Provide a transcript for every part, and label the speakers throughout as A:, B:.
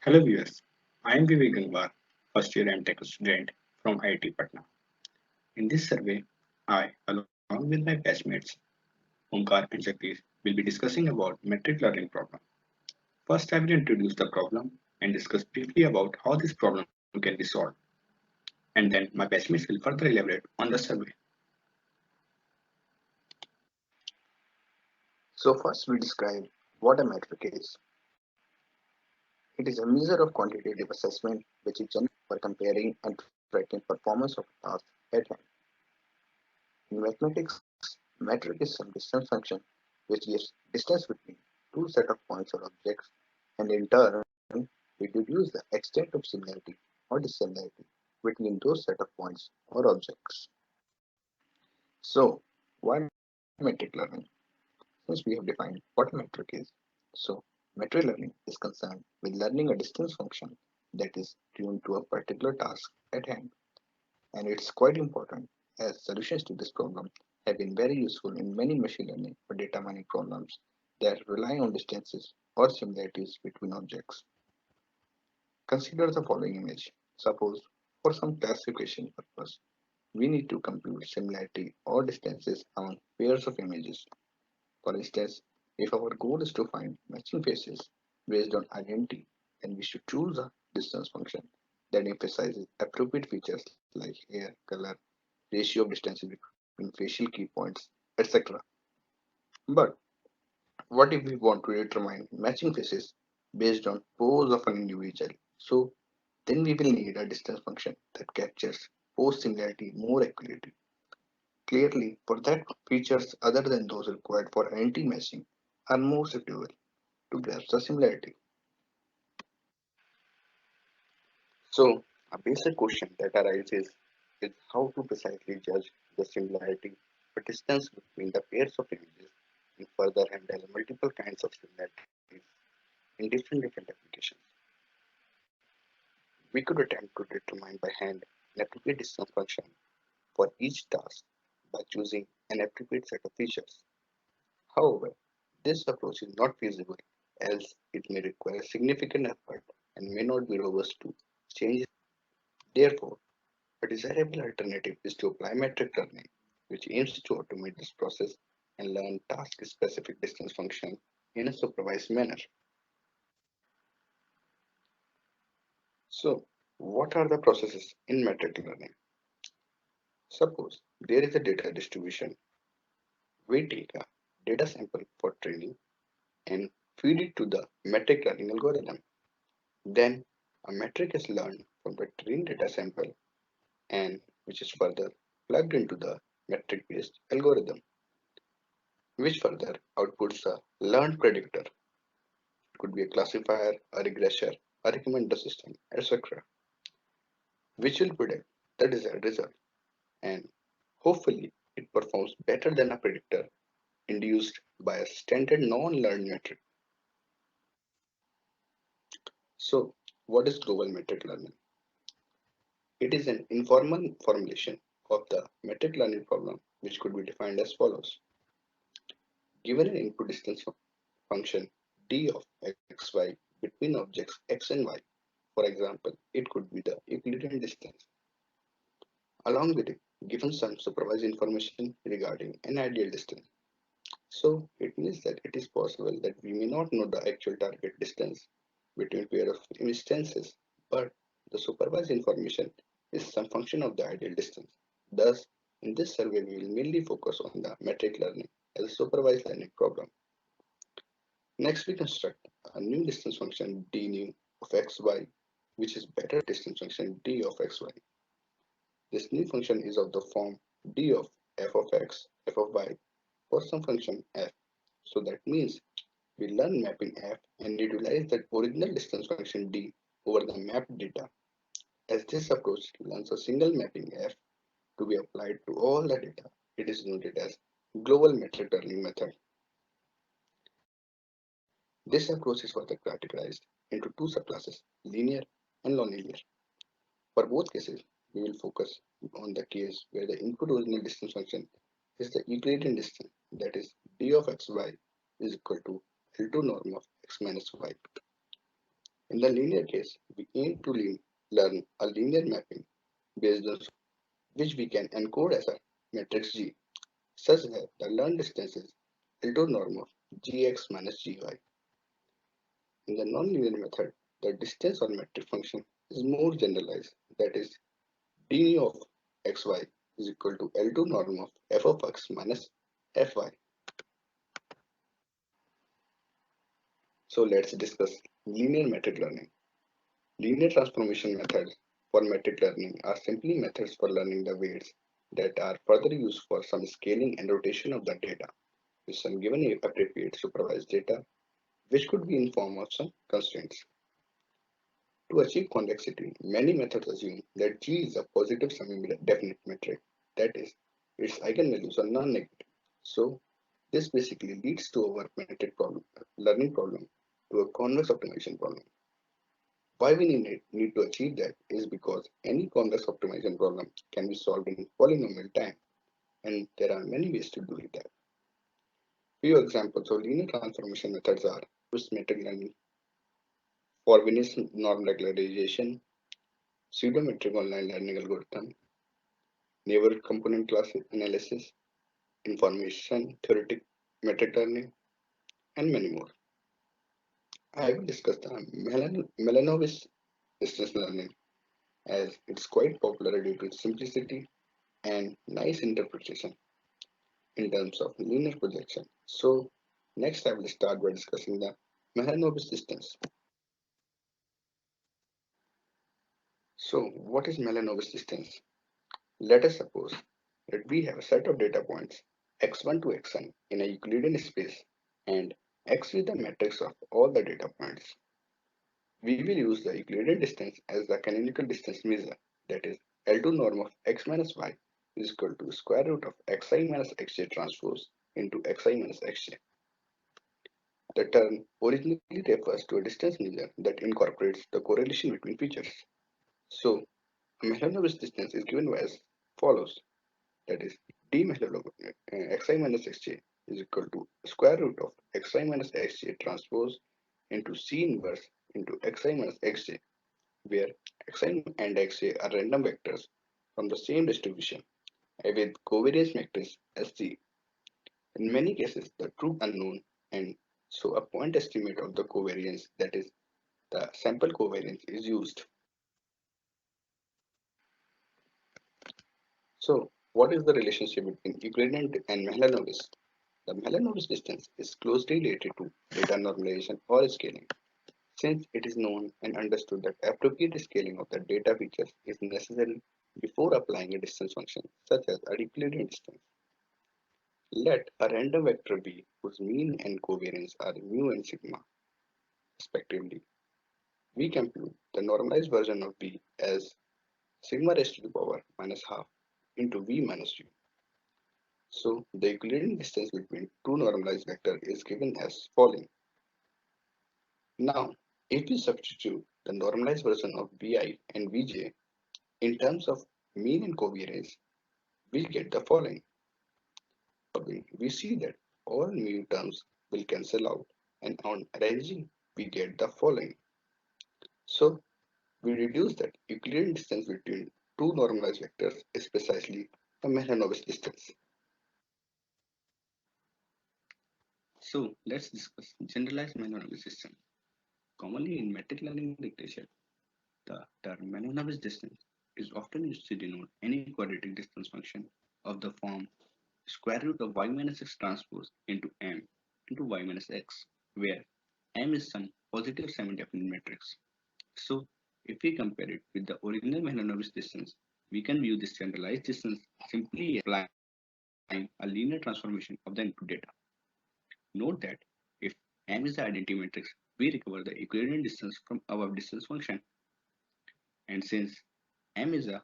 A: Hello viewers, I am Vivek Gangwar, first year MTech student from IIT Patna. In this survey, I, along with my batchmates, Omkar and Jagdish, will be discussing about metric learning problem. First, I will introduce the problem and discuss briefly about how this problem can be solved. And then my batchmates will further elaborate on the survey.
B: So first we describe what a metric is. It is a measure of quantitative assessment which is generated for comparing and tracking performance of a task at hand. In mathematics, metric is some distance function which gives distance between two set of points or objects, and in turn we deduce the extent of similarity or dissimilarity between those set of points or objects. So why metric learning? Since we have defined what a metric is, so metric learning is concerned with learning a distance function that is tuned to a particular task at hand. And it's quite important as solutions to this problem have been very useful in many machine learning or data mining problems that rely on distances or similarities between objects. Consider the following image. Suppose for some classification purpose, we need to compute similarity or distances among pairs of images. For instance, if our goal is to find matching faces based on identity, then we should choose a distance function that emphasizes appropriate features like hair, color, ratio of distances between facial key points, etc. But what if we want to determine matching faces based on pose of an individual? So then we will need a distance function that captures pose similarity more accurately. Clearly, for that, features other than those required for identity matching are more suitable to grasp the similarity. So, a basic question that arises is how to precisely judge the similarity or distance between the pairs of images and further handle multiple kinds of similarities in different applications. We could attempt to determine by hand an appropriate distance function for each task by choosing an appropriate set of features. However, this approach is not feasible as it may require significant effort and may not be robust to changes. Therefore, a desirable alternative is to apply metric learning, which aims to automate this process and learn task-specific distance function in a supervised manner. So, what are the processes in metric learning? Suppose there is a data distribution. We take a data sample for training and feed it to the metric learning algorithm. Then a metric is learned from the trained data sample and which is further plugged into the metric based algorithm, which further outputs a learned predictor. It could be a classifier, a regressor, a recommender system, etc., which will predict the desired result. And hopefully, it performs better than a predictor induced by a standard non-learned metric. So, what is global metric learning? It is an informal formulation of the metric learning problem, which could be defined as follows. Given an input distance function d of xy between objects x and y, for example, it could be the Euclidean distance. Along with it, given some supervised information regarding an ideal distance. So it means that it is possible that we may not know the actual target distance between pair of instances, but the supervised information is some function of the ideal distance. Thus, in this survey, we will mainly focus on the metric learning as a supervised learning problem. Next, we construct a new distance function d new of xy, which is better distance function d of xy. This new function is of the form d of f of x, f of y for some function f. So that means we learn mapping f and utilize that original distance function d over the mapped data. As this approach learns a single mapping f to be applied to all the data, it is noted as global metric learning method. This approach is further categorized into two subclasses, linear and nonlinear. For both cases, we will focus on the case where the input original distance function is the Euclidean distance, that is d of xy is equal to L2 norm of x minus y. In the linear case, we aim to learn a linear mapping based on which we can encode as a matrix G, such that the learned distance is L2 norm of Gx minus Gy. In the nonlinear method, the distance or metric function is more generalized, that is, d nu of xy is equal to L2 norm of f of x minus fy. So let's discuss linear metric learning. Linear transformation methods for metric learning are simply methods for learning the weights that are further used for some scaling and rotation of the data with some given appropriate supervised data, which could be in form of some constraints. To achieve convexity, many methods assume that G is a positive semi-definite metric, that is, its eigenvalues are non-negative. So this basically leads to our metric problem, learning problem to a convex optimization problem. Why we need to achieve that is because any convex optimization problem can be solved in polynomial time, and there are many ways to do that. Few examples of linear transformation methods are metric learning, Frobenius norm regularization, pseudometric online learning algorithm, neighborhood component class analysis, information theoretic metric learning, and many more. I will discuss the Milanovis distance learning as it's quite popular due to its simplicity and nice interpretation in terms of linear projection. So next I will start by discussing the Milanovis distance. So what is Milanovis distance? Let us suppose that we have a set of data points x1 to xn in a Euclidean space and x is the matrix of all the data points. We will use the Euclidean distance as the canonical distance measure, that is L2 norm of x minus y is equal to square root of xi minus xj transpose into xi minus xj. The term originally refers to a distance measure that incorporates the correlation between features. So a Mahalanobis distance is given as follows, that is d xi minus xj is equal to square root of xi minus xj transpose into c inverse into xi minus xj, where xi and xj are random vectors from the same distribution with covariance matrix Sc. In many cases, the true unknown, and so a point estimate of the covariance, that is the sample covariance, is used. So what is the relationship between Euclidean and Mahalanobis? The Mahalanobis distance is closely related to data normalization or scaling, since it is known and understood that appropriate scaling of the data features is necessary before applying a distance function, such as a Euclidean distance. Let a random vector be whose mean and covariance are mu and sigma, respectively. We compute the normalized version of V as sigma raised to the power minus half into V minus U. So the Euclidean distance between two normalized vectors is given as following. Now, if we substitute the normalized version of Vi and Vj in terms of mean and covariance, we get the following. We see that all mu terms will cancel out, and on arranging we get the following. So we reduce that Euclidean distance between two normalized vectors is precisely the Mahalanobis distance.
A: So let's discuss generalized Mahalanobis system. Commonly in metric learning literature, the term Mahalanobis distance is often used to denote any quadratic distance function of the form square root of y minus x transpose into m into y minus x, where m is some positive semi-definite matrix. So if we compare it with the original Mahalanobis distance, we can view this generalized distance simply applying a linear transformation of the input data. Note that if m is the identity matrix, we recover the Euclidean distance from above distance function, and since m is a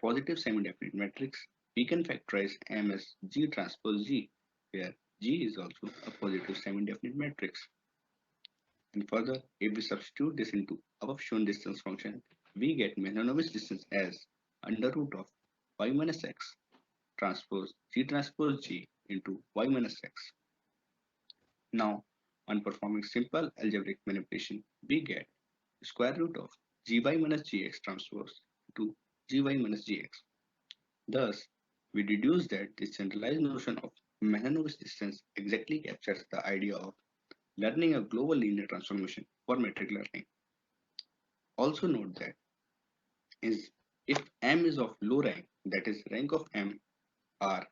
A: positive semi-definite matrix, we can factorize m as G transpose G, where G is also a positive semi-definite matrix. And further, if we substitute this into above shown distance function, we get Mahalanobis distance as under root of y minus x transpose G into y minus x. Now, on performing simple algebraic manipulation, we get square root of gy minus gx transpose to gy minus gx. Thus, we deduce that this generalized notion of Mahalanobis distance exactly captures the idea of learning a global linear transformation for metric learning. Also note that is if M is of low rank, that is rank of M are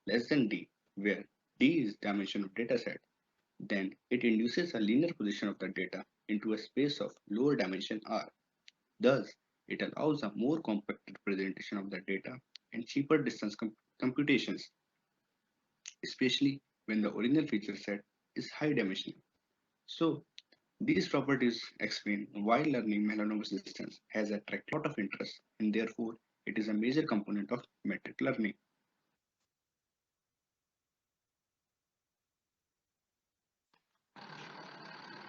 A: less than D, where D is dimension of dataset, then it induces a linear position of the data into a space of lower dimension R. Thus, it allows a more compact representation of the data and cheaper distance computations, especially when the original feature set is high dimensional. So, these properties explain why learning Mahalanobis distance has attracted a lot of interest and therefore it is a major component of metric learning.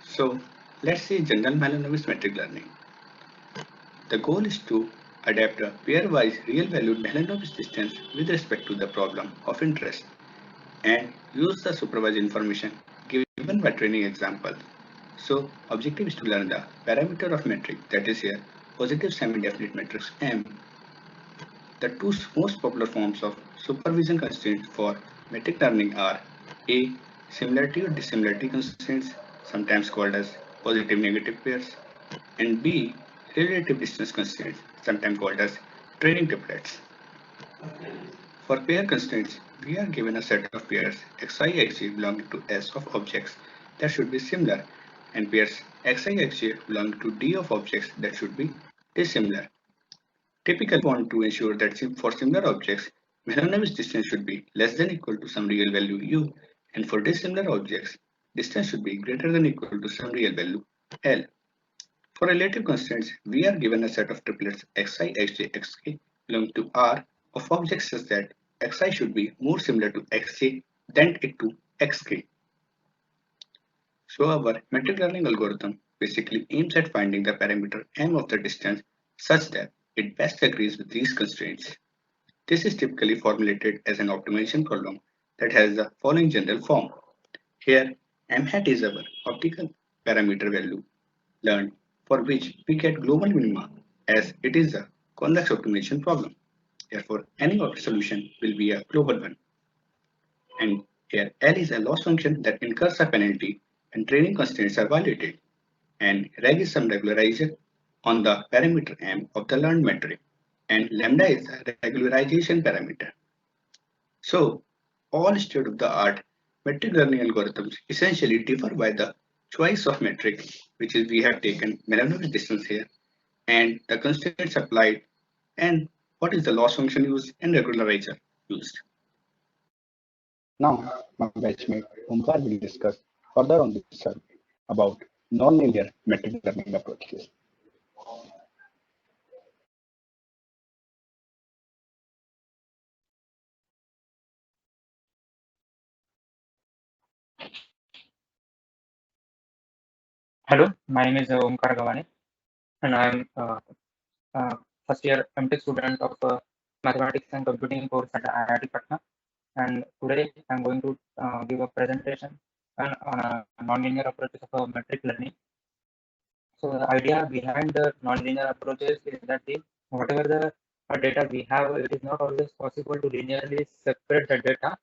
A: So, let's see general Mahalanobis metric learning. The goal is to adapt a pairwise real-valued Mahalanobis distance with respect to the problem of interest and use the supervised information given by training example. So, objective is to learn the parameter of metric, that is here positive semi-definite matrix M. The two most popular forms of supervision constraints for metric learning are A. Similarity or dissimilarity constraints, sometimes called as positive negative pairs, and B. Relative distance constraints, sometimes called as training triplets. For pair constraints, we are given a set of pairs xi xj belonging to S of objects that should be similar and pairs xi xj belonging to D of objects that should be dissimilar. Typically, we want to ensure that for similar objects, Mahalanobis distance should be less than equal to some real value u, and for dissimilar objects, distance should be greater than equal to some real value L. For relative constraints, we are given a set of triplets xi, xj, xk belonging to R of objects such that xi should be more similar to xj than it to xk. So our metric learning algorithm basically aims at finding the parameter m of the distance such that it best agrees with these constraints. This is typically formulated as an optimization problem that has the following general form. Here, m hat is our optical parameter value learned for which we get global minima as it is a convex optimization problem. Therefore, any solution will be a global one. And here L is a loss function that incurs a penalty when training constraints are violated. And reg is some regularizer on the parameter m of the learned metric. And lambda is a regularization parameter. So, all state-of-the-art metric learning algorithms essentially differ by the choice of metric, which is we have taken Mahalanobis distance here, and the constraints applied, and what is the loss function used and regularizer used.
C: Now, my batchmate Omkar will discuss further on this subject about nonlinear metric learning approaches.
D: Hello, my name is Omkar Gavhane, and I am first year MTech student of Mathematics and Computing course at IIT Patna. And today I'm going to give a presentation on a nonlinear approaches of metric learning. So the idea behind the nonlinear approaches is that whatever the data we have, it is not always possible to linearly separate the data.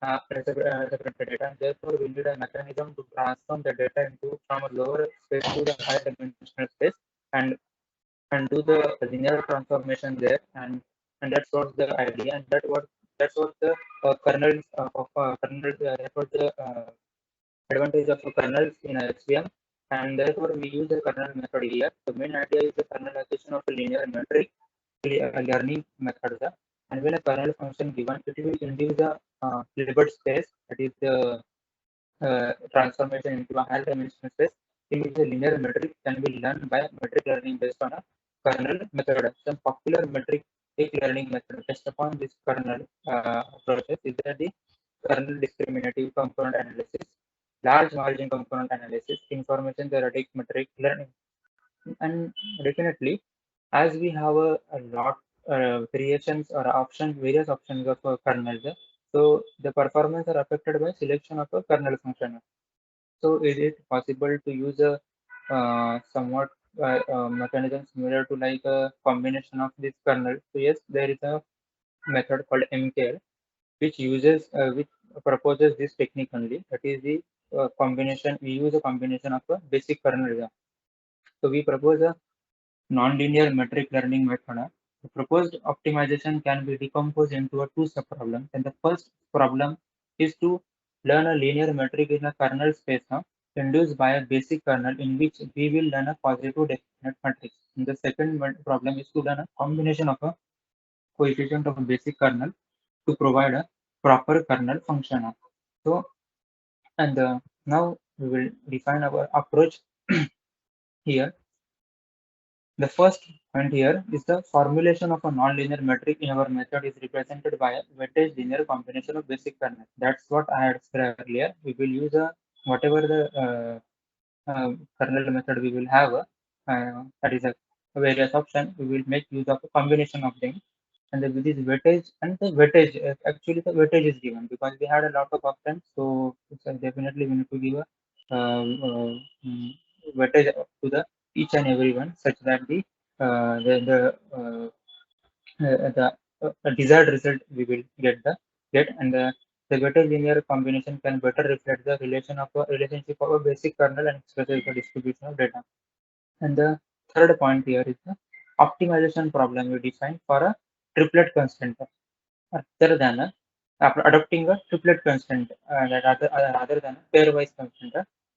D: Separate the data. Therefore, we need a mechanism to transform the data into from a lower space to the higher dimensional space, and do the linear transformation there, and that's what the idea, and that's what the kernels of kernel that's what the advantage of kernels in HVM, and therefore we use the kernel method here. The main idea is the kernelization of a linear metric learning method, and when a kernel function given, it will induce a Hilbert space, that is the transformation into a higher dimensional space in which the linear metric can be learned by metric learning based on a kernel method. Some popular metric learning method based upon this kernel approaches is that the kernel discriminative component analysis, large margin component analysis, information theoretic metric learning, and definitely as we have a lot variations or various options of kernels, so the performance are affected by selection of a kernel function. So is it possible to use a somewhat mechanism similar to like a combination of this kernel. So yes, there is a method called MKL which proposes this technique only. That is the combination. We use a combination of a basic kernel. Yeah. So we propose a nonlinear metric learning method. The proposed optimization can be decomposed into a two subproblems. And the first problem is to learn a linear metric in a kernel space induced by a basic kernel in which we will learn a positive definite matrix. And the second problem is to learn a combination of a coefficient of a basic kernel to provide a proper kernel function. So, and now we will define our approach here. The first point here is the formulation of a nonlinear metric in our method is represented by a weighted linear combination of basic kernel. That's what I had said earlier. We will use a whatever the kernel method we will have, that is a various option. We will make use of a combination of them, and with this weightage and the weightage, actually the weightage is given because we had a lot of options. So it's definitely we need to give a weightage to the each and every one such that the desired result we will get, and the better linear combination can better reflect the relationship of a basic kernel and specific distribution of data. And the third point here is the optimization problem we define for a triplet constraint rather than adopting a triplet constraint rather than a pairwise constraint.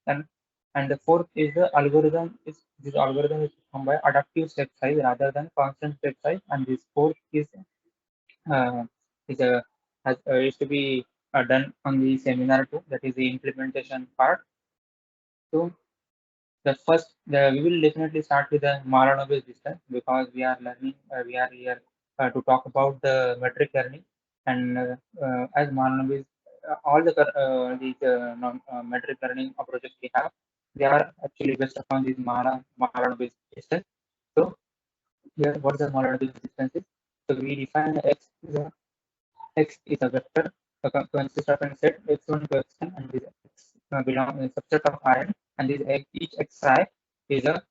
D: And and the fourth is the algorithm is this algorithm is formed by adaptive step size rather than constant step size. And this fourth uh, is a has is to be done on the seminar too. That is the implementation part. So we will definitely start with the Mahalanobis distance because we are learning, we are here to talk about the metric learning. And as Mahalanobis, all these metric learning approaches we have, they are actually based upon these Mahalanobis distance. So here, what the Mahalanobis distance is? So we define X is a vector consists of a set x1 to xn, and this x belong a subset of Rn, and this each xi is a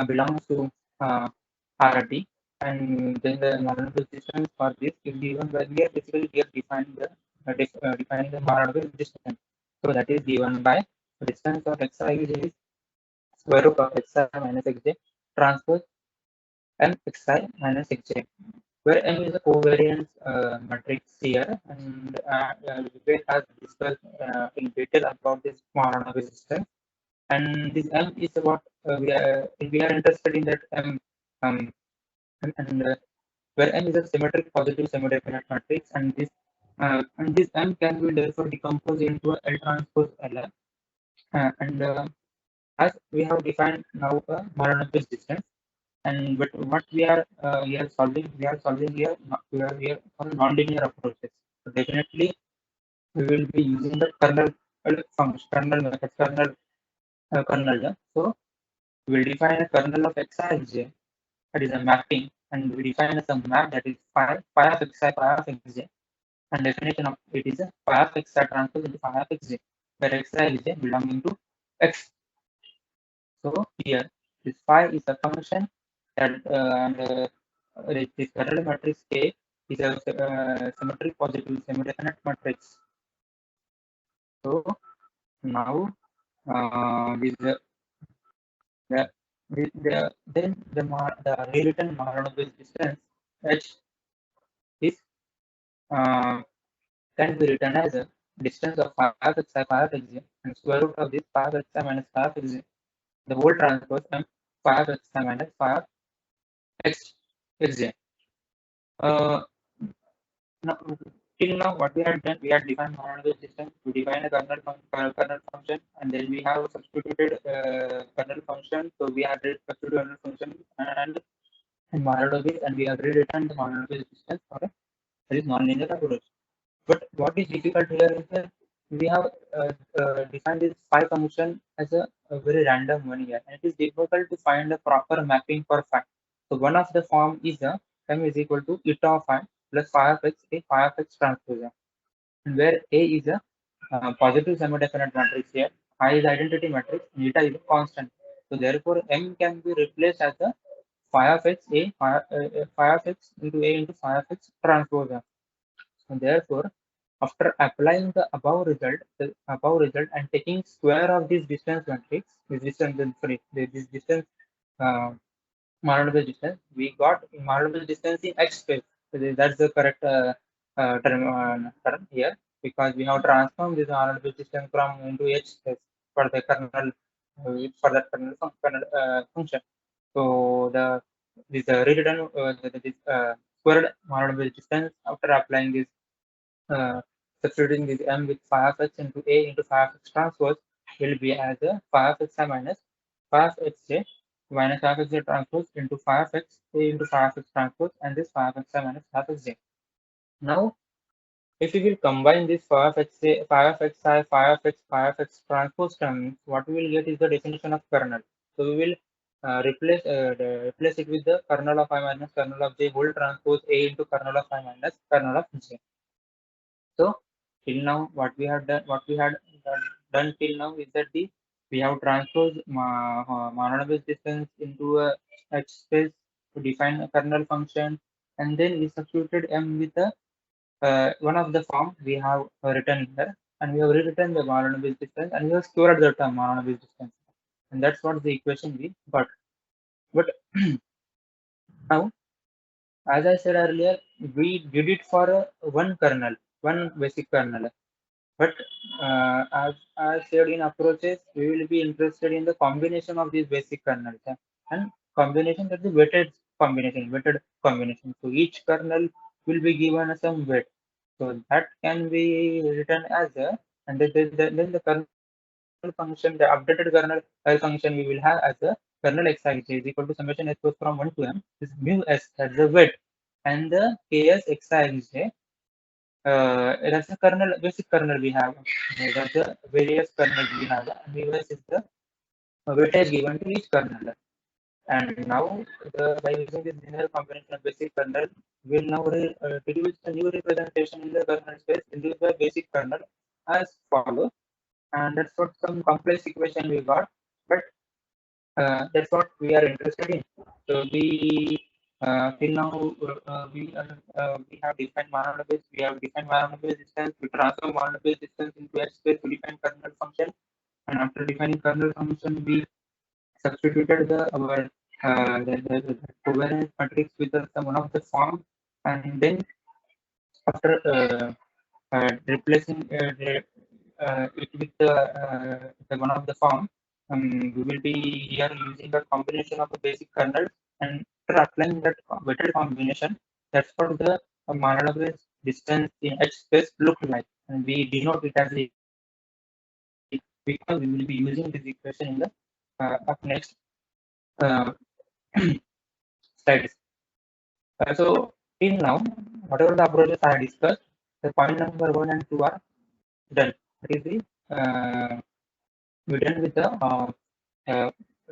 D: belongs to Rd, and then the Mahalanobis distance for this is given by we are defining the Mahalanobis distance. So that is given by distance of xi is square root of xi minus xj transpose m xi minus xj, where M is a covariance matrix here, and Vivek has discussed in detail about this Mahalanobis system. And this M is what we are interested in that M, um, and where M is a symmetric positive semi-definite matrix, and this M can be therefore decomposed into a L transpose L, and as we have defined now a Mahalanobis distance. And but what we are solving here, we are here for nonlinear approaches. So definitely we will be using the function, kernel method, kernel. So we will define a kernel of xij, that is a mapping, and we define some map that is phi of xi, phi of xj, and definition of it is a phi of xi transpose into phi of xj, where xij belonging to x. So here this phi is a function that this kernel matrix A is a symmetric positive semi-definite matrix. So now with the rewritten Mahalanobis distance h is uh, can be written as a distance of phi of xi, phi of xj, and square root of this phi of xi minus phi of xj, the whole transpose and phi of xi minus phi of xj. Uh, Now, till now, what we had done, we had defined Mahalanobis system. We define a kernel function, and then we have substituted kernel function. So we have substituted kernel function and Mahalanobis, and we have rewritten the Mahalanobis system for a nonlinear approach. But what is difficult here is that we have defined this phi function as a very random one here, and it is difficult to find a proper mapping for phi. So one of the form is m is equal to eta of phi plus phi of x a phi of x transpose, and where a is a positive semi-definite matrix here, phi is identity matrix, and eta is a constant. So therefore, M can be replaced as a phi of x a phi of x into a into phi of x transpose M. And therefore, after applying the above result and taking square of this distance matrix, this distance uh, modulus distance, we got modulus distance in X space. So that's the correct term here, because we have transformed this modulus distance from into H space for the kernel for that kernel function. So this rewritten this squared modulus distance after applying this uh, substituting this m with phi of x into a into phi of x transpose will be as a phi of x minus phi of xj minus phi of xj transpose into phi of x a into phi of x transpose and this phi of x minus phi of xj. Now, if we will combine this phi of x, phi of x I, phi of x transpose terms, what we will get is the definition of kernel. So we will replace it with the kernel of I minus kernel of j whole transpose a into kernel of I minus kernel of j. So till now, what we had done till now is that we have transposed monodromy distance into a H space to define a kernel function, and then we substituted M with the one of the form we have written here, and we have rewritten the monodromy distance, and we have stored the term monodromy distance, and that's what the equation we got. But now, as I said earlier, we did it for one kernel, one basic kernel. But as I said in approaches, we will be interested in the combination of these basic kernels and combination that the weighted combination. So each kernel will be given some weight. So that can be written as a, and then the kernel function, the updated kernel function we will have as a kernel xi is equal to summation s goes from 1 to m. This mu s, that's the weight, and the ks xi that's the kernel, basic kernel we have. That's the various kernels we have. And VS is the weightage given to each kernel. And now, by using this linear combination of basic kernel, we'll now reduce the new representation in the kernel space into the basic kernel as follows. And that's what some complex equation we got. But that's what we are interested in. So till now we have defined monodromy. We have defined monodromy distance. We transform monodromy distance into H space to define kernel function. And after defining kernel function, we substituted the covariance matrix with some one of the form, and then after replacing it with the one of the form, we will be here using a combination of the basic kernel, and after applying that weighted combination, that's what the monodromy distance in H space look like, and we denote it as a because we will be using this equation in the up next uh, slides. So till now, whatever the approaches I discussed, the point number 1 and 2 are done. That is the we done with the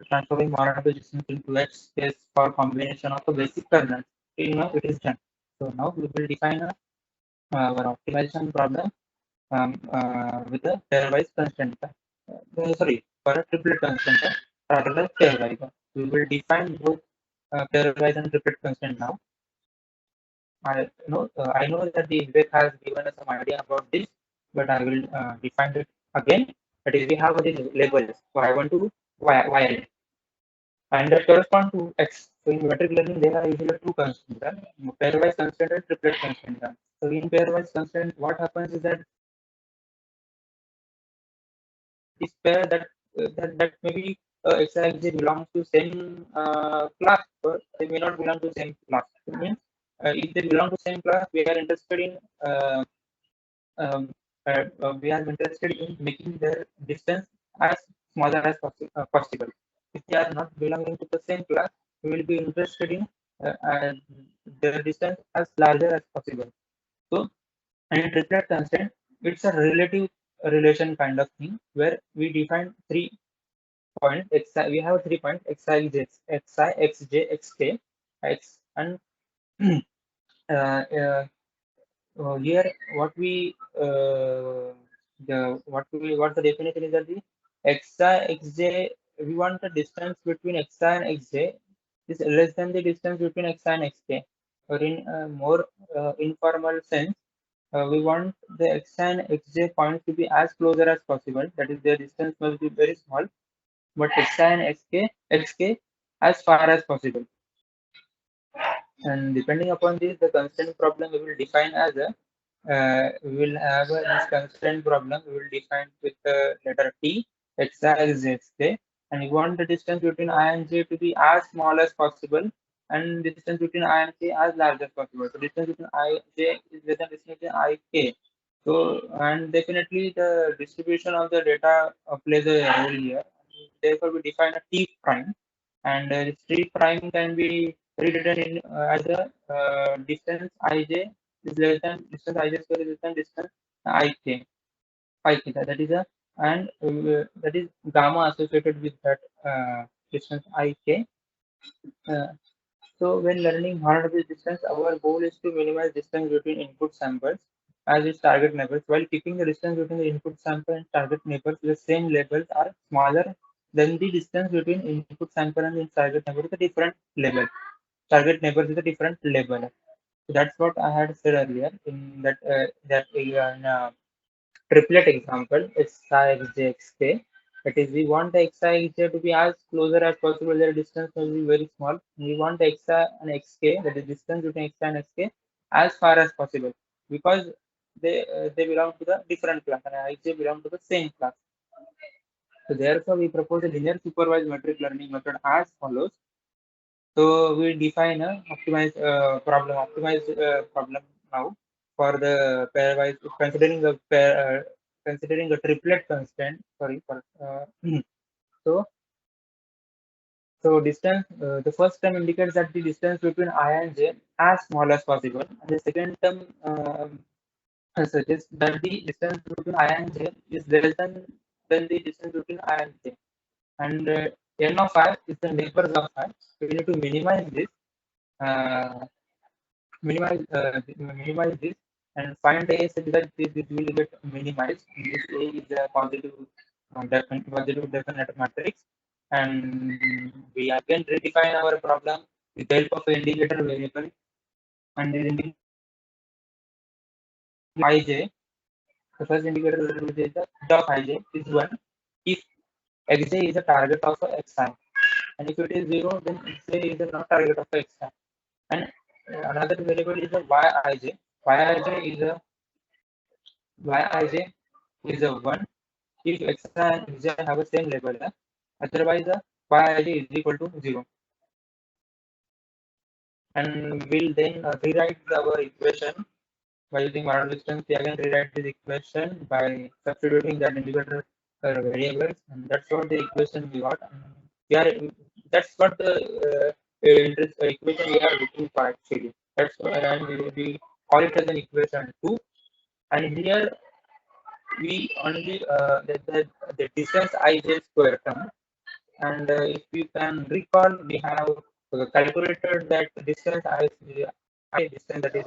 D: transforming monodromy distance into H space for combination of the basic kernels. Till now it is done. So now we will define our optimization problem with a pairwise constant. For a triplet constant rather than pairwise. We will define both pairwise and triplet constant now. I know that the Vivek has given us some idea about this, but I will define it again. That is, we have these labels y1 to yn, and that correspond to x. So in metric learning, there are usually two constants, pairwise constant and triplet constant. So in pairwise constant, what happens is that this pair that maybe XIJ belongs to same class, but they may not belong to same class. It means if they belong to same class, we are interested in making their distance as smaller as possible. If they are not belonging to the same class, we will be interested in their distance as larger as possible. So, and in triplet constant, it's a relative relation kind of thing where we define 3 points. We have 3 points xi, xj, xk, x, and here what we what the definition is that the xi, xj we want the distance between xi and xj is less than the distance between xi and xk. Or in a more informal sense, we want the x and xj points to be as closer as possible. That is, their distance must be very small, but xi and xk as far as possible. And depending upon this, the constraint problem we will define as a we will have this constraint problem. We will define with the letter T, xi is xk, and we want the distance between I and j to be as small as possible, and distance between I and k as large as possible. So distance between I j is less than distance between I k. So and definitely the distribution of the data plays a role here. Therefore, we define a T prime, and this T prime can be rewritten in as a distance ij is less than distance ij square is less than distance ik. That is a and that is gamma associated with that distance ik. Uh, so when learning horn-based distance, our goal is to minimize distance between input samples as its target neighbors, while keeping the distance between the input sample and target neighbors the same labels are smaller than the distance between input sample and its target neighbor is a different level. Target neighbors is a different label. So that's what I had said earlier in that triplet example, xi That is, we want the xi to be as closer as possible. Their distance will be very small. We want the xi and xk, that is distance between xi and xk, as far as possible, because they belong to the different class and ij belong to the same class. So therefore, we propose a linear supervised metric learning method as follows. So we define a optimized problem now for the pairwise, considering a triplet constraint. Sorry for so distance. The first term indicates that the distance between I and j as small as possible, and the second term suggests that the distance between I and j is less than the distance between I and j, and n of I is the neighbors of I. So we need to minimize this. Uh, minimize this and find a such that this will get minimized. This A is a positive definite matrix, and we again redefine our problem with the help of an indicator variable, and this indicator ij. The first indicator variable is the of ij is 1 if xj is a target of xi, and if it is 0, then xj is a not target of xi. And another variable is the yij. Yij is a yij is a 1 if x and xj have the same label. Otherwise, yij is equal to 0. And we'll then rewrite our equation by using model distance. We again rewrite this equation by substituting that indicator variables, and that's what the equation we got. And we are that's what the equation we are looking for actually. That's why and we call it as an equation 2. And here we only the distance ij square term. And if you can recall, we have calculated that distance I distance that is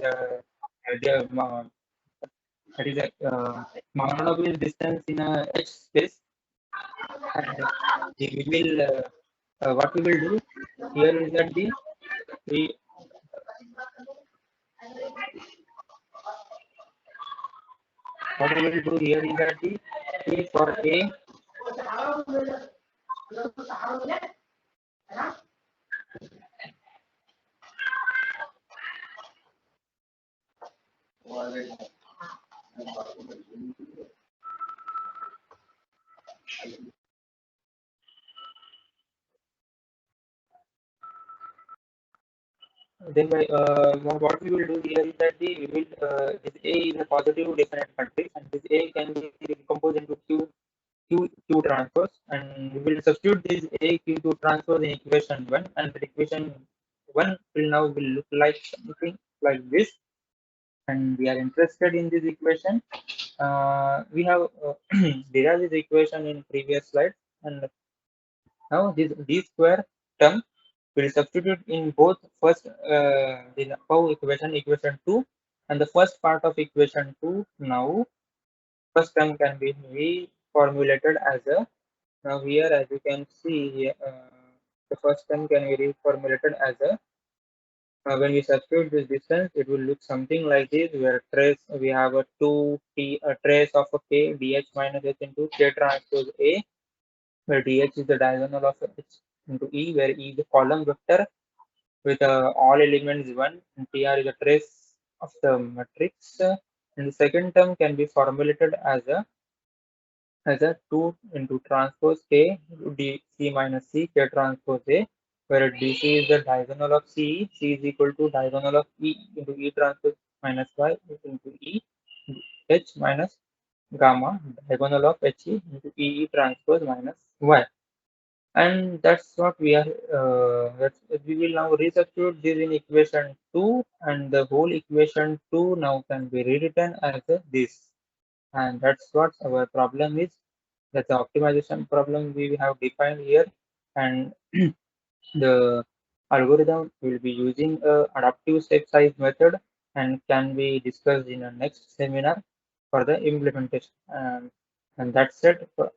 D: a mononomial distance in a H space. And we will what we will do here is that we what we will do here is that for a then by what we will do here is that we will this A is a positive definite matrix, and this A can be decomposed into Q transpose, and we will substitute this A Q transpose in equation 1, and the equation 1 will look like something like this. And we are interested in this equation. We have derived this equation in previous slide, and now this d square term will substitute in both first the above equation 2, and the first part of equation 2. Now first term can be reformulated as a Now here, as you can see here, the first term can be reformulated as a when we substitute this distance, it will look something like this, where trace we have a 2t a trace of a k dh minus h into k transpose a, where dh is the diagonal of h into e, where e is the column vector with all elements 1, and tr is a trace of the matrix. And the second term can be formulated as a 2 into transpose k d c minus c k transpose a, where dc is the diagonal of c, c is equal to diagonal of e into e transpose minus y into e h minus gamma diagonal of he into e transpose minus y. And that's what we are we will now resubstitute this in equation 2, and the whole equation 2 now can be rewritten as this. And that's what our problem is. That's the optimization problem we have defined here. And the algorithm will be using a adaptive step size method and can be discussed in a next seminar for the implementation. And that's it for,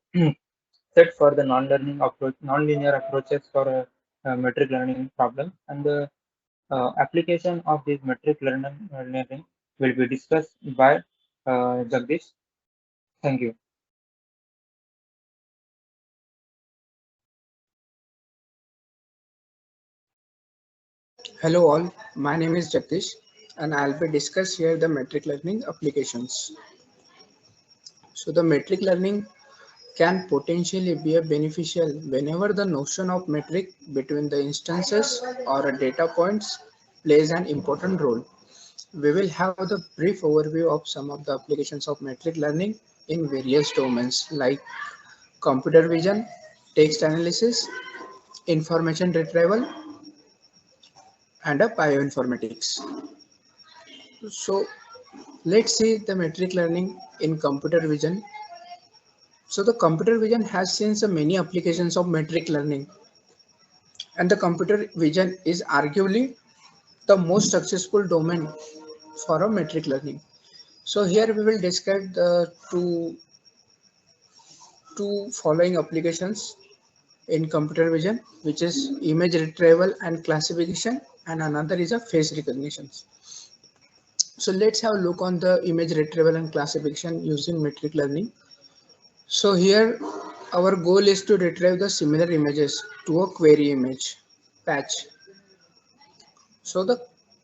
D: set for the non-learning approach, non-linear approaches for a metric learning problem. And the application of this metric learning will be discussed by Jagdish. Thank you.
E: Hello all, my name is Jagdish and I'll be discuss here the metric learning applications. So the metric learning can potentially be a beneficial whenever the notion of metric between the instances or a data points plays an important role. We will have the brief overview of some of the applications of metric learning in various domains like computer vision, text analysis, information retrieval, and a bioinformatics. So let's see the metric learning in computer vision. So the computer vision has seen so many applications of metric learning, and the computer vision is arguably the most successful domain for a metric learning. So here we will describe the two following applications in computer vision, which is image retrieval and classification, and another is a face recognition. So let's have a look on the image retrieval and classification using metric learning. So here our goal is to retrieve the similar images to a query image patch. So the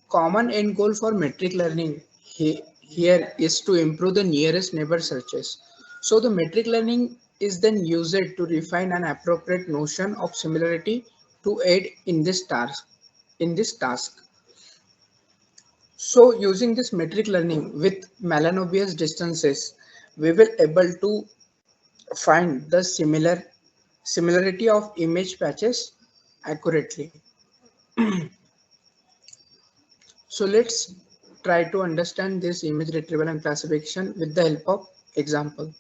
E: common end goal for metric learning here is to improve the nearest neighbor searches. So the metric learning is then used to refine an appropriate notion of similarity to aid in this task. So using this metric learning with malanobius distances, we will able to find the similarity of image patches accurately. So let's try to understand this image retrieval and classification with the help of example.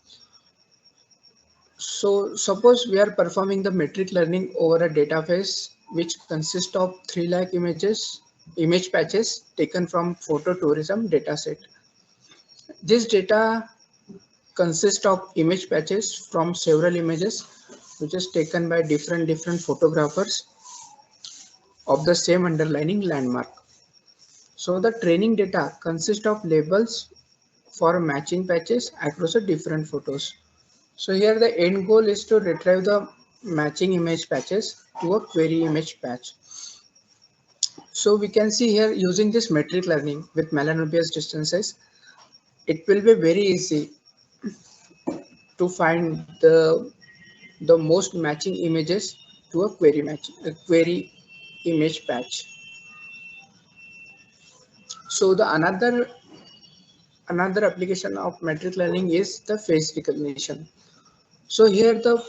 E: So suppose we are performing the metric learning over a database which consists of 3 lakh image patches taken from photo tourism dataset. This data consists of image patches from several images which is taken by different photographers of the same underlying landmark. So the training data consists of labels for matching patches across the different photos. So here the end goal is to retrieve the matching image patches to a query image patch. So we can see here using this metric learning with malanobius distances, it will be very easy to find the most matching images to a query image patch. So the another application of metric learning is the face recognition. So here the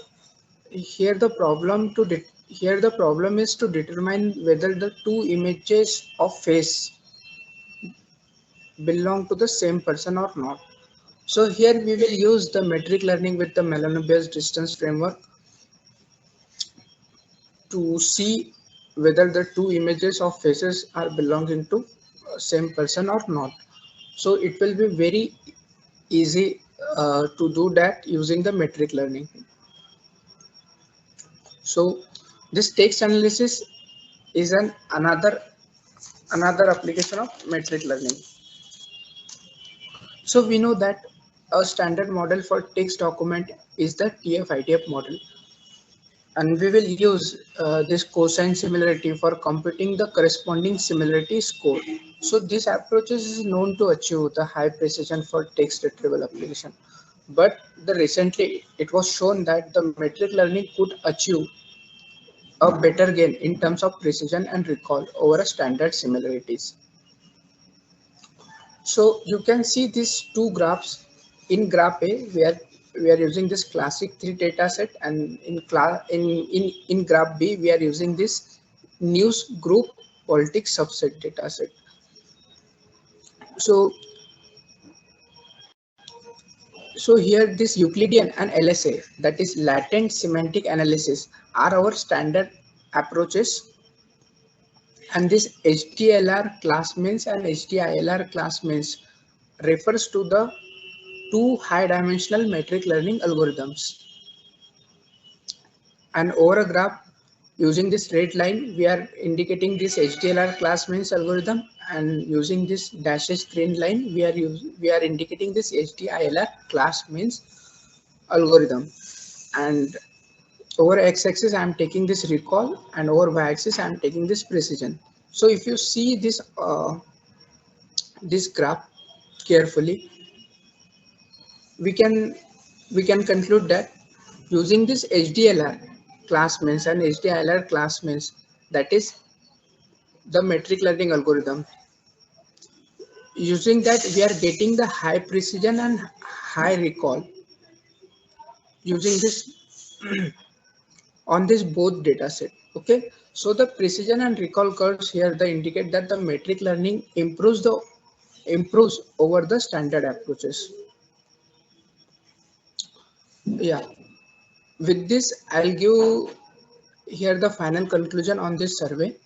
E: problem is to determine whether the two images of face belong to the same person or not. So here we will use the metric learning with the malanobius distance framework to see whether the two images of faces are belonging to same person or not. So it will be very easy to do that using the metric learning. So this text analysis is another application of metric learning. So we know that a standard model for text document is the TF-IDF model, and we will use this cosine similarity for computing the corresponding similarity score. So this approach is known to achieve the high precision for text retrieval application. But recently it was shown that the metric learning could achieve a better gain in terms of precision and recall over a standard similarities. So you can see these two graphs. In graph A, we are using this classic 3 data set, and in graph B, we are using this news group politics subset data set. So here this Euclidean and LSA, that is latent semantic analysis, are our standard approaches, and this HDLR class means and HDILR class means refers to the two high dimensional metric learning algorithms. And over a graph, using this straight line, we are indicating this HDLR class means algorithm, and using this dashed green line, we are indicating this HDILR class means algorithm. And over x-axis, I am taking this recall, and over y-axis, I am taking this precision. So if you see this this graph carefully, we can conclude that using this HDLR class means and HDILR class means, that is the metric learning algorithm, using that we are getting the high precision and high recall using this on this both data set. Okay, so the precision and recall curves here, they indicate that the metric learning improves over the standard approaches. Yeah, with this I'll give here the final conclusion on this survey.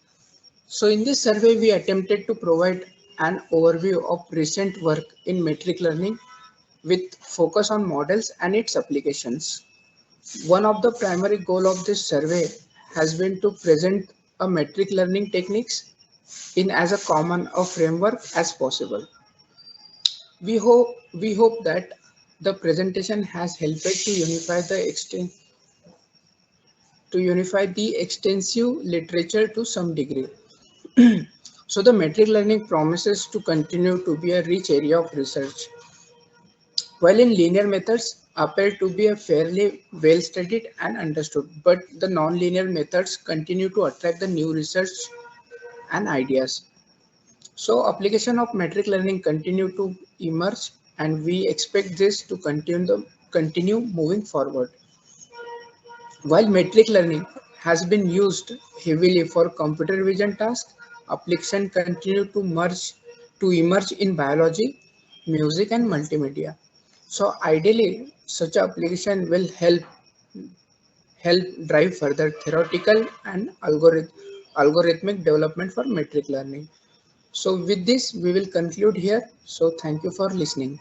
E: So in this survey, we attempted to provide an overview of recent work in metric learning with focus on models and its applications. One of the primary goals of this survey has been to present a metric learning techniques in as a common framework as possible. We hope that the presentation has helped to unify the extensive literature to some degree. So the metric learning promises to continue to be a rich area of research, while in linear methods appear to be a fairly well studied and understood, but the non-linear methods continue to attract the new research and ideas. So application of metric learning continue to emerge, and we expect this to continue moving forward. While metric learning has been used heavily for computer vision tasks, applications continue to emerge in biology, music, and multimedia. So ideally, such application will help drive further theoretical and algorithmic development for metric learning. So with this, we will conclude here. So thank you for listening.